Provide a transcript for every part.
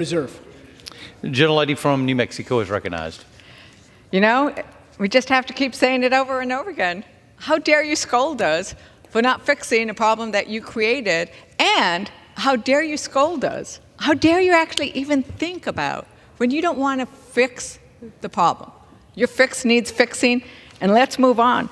Reserve. The gentlelady from New Mexico is recognized. You know, we just have to keep saying it over and over again. How dare you scold us for not fixing a problem that you created, and how dare you scold us? How dare you actually even think about when you don't want to fix the problem? Your fix needs fixing, and let's move on.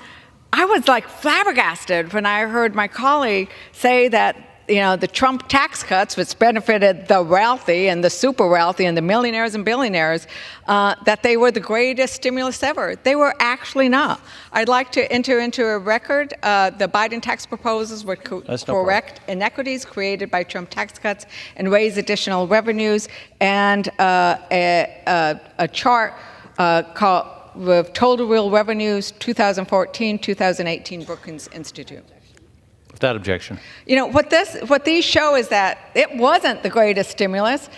I was like flabbergasted when I heard my colleague say that, you know, the Trump tax cuts, which benefited the wealthy and the super wealthy and the millionaires and billionaires, that they were the greatest stimulus ever. They were actually not. I'd like to enter into a record. The Biden tax proposals would correct inequities created by Trump tax cuts and raise additional revenues, and a chart called with Total Real Revenues 2014-2018 Brookings Institute. Without objection. You know, what these show is that it wasn't the greatest stimulus.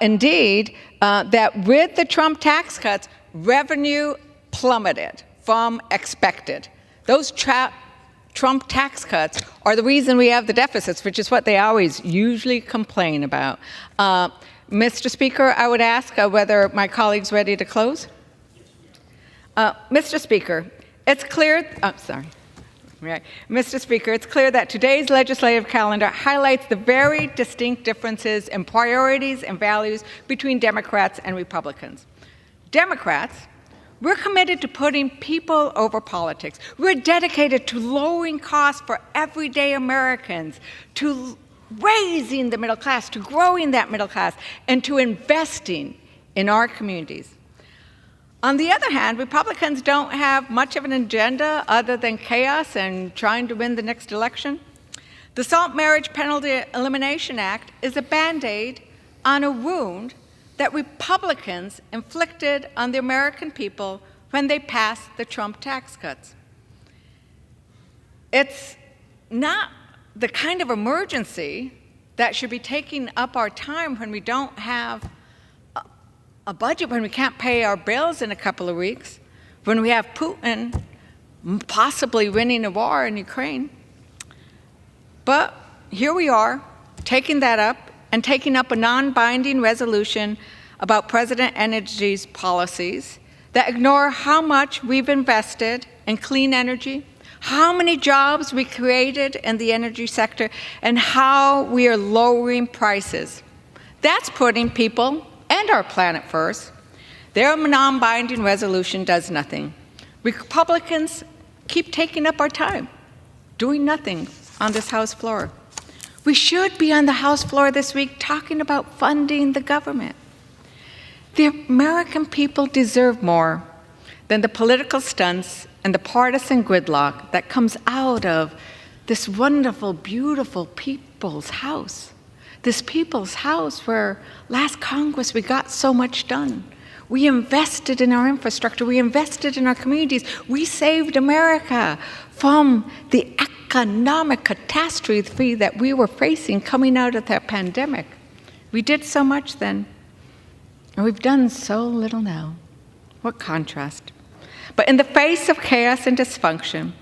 Indeed, that with the Trump tax cuts, revenue plummeted from expected. Those Trump tax cuts are the reason we have the deficits, which is what they always usually complain about. Mr. Speaker, I would ask whether my colleague's ready to close. Mr. Speaker, it's clear, Right. Mr. Speaker, it's clear that today's legislative calendar highlights the very distinct differences in priorities and values between Democrats and Republicans. Democrats, we're committed to putting people over politics. We're dedicated to lowering costs for everyday Americans, to raising the middle class, to growing that middle class, and to investing in our communities. On the other hand, Republicans don't have much of an agenda other than chaos and trying to win the next election. The Salt Marriage Penalty Elimination Act is a Band-Aid on a wound that Republicans inflicted on the American people when they passed the Trump tax cuts. It's not the kind of emergency that should be taking up our time when we don't have a budget, when we can't pay our bills in a couple of weeks, when we have Putin possibly winning a war in Ukraine. But here we are, taking that up and taking up a non-binding resolution about President Energy's policies that ignore how much we've invested in clean energy, how many jobs we created in the energy sector, and how we are lowering prices. That's putting people and our planet first. Their non-binding resolution does nothing. Republicans keep taking up our time, doing nothing on this House floor. We should be on the House floor this week talking about funding the government. The American people deserve more than the political stunts and the partisan gridlock that comes out of this wonderful, beautiful people's house. This people's house where last Congress we got so much done. We invested in our infrastructure. We invested in our communities. We saved America from the economic catastrophe that we were facing coming out of that pandemic. We did so much then, and we've done so little now. What contrast. But in the face of chaos and dysfunction,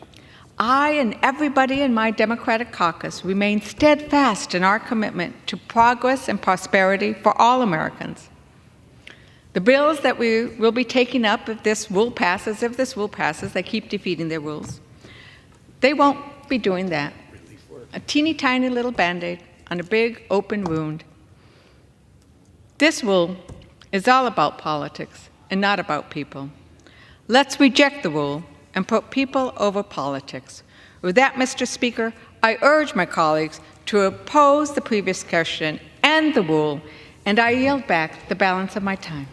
I and everybody in my Democratic caucus remain steadfast in our commitment to progress and prosperity for all Americans. The bills that we will be taking up if this rule passes, they keep defeating their rules. They won't be doing that. A teeny tiny little Band-Aid on a big open wound. This rule is all about politics and not about people. Let's reject the rule and put people over politics. With that, Mr. Speaker, I urge my colleagues to oppose the previous question and the rule, and I yield back the balance of my time.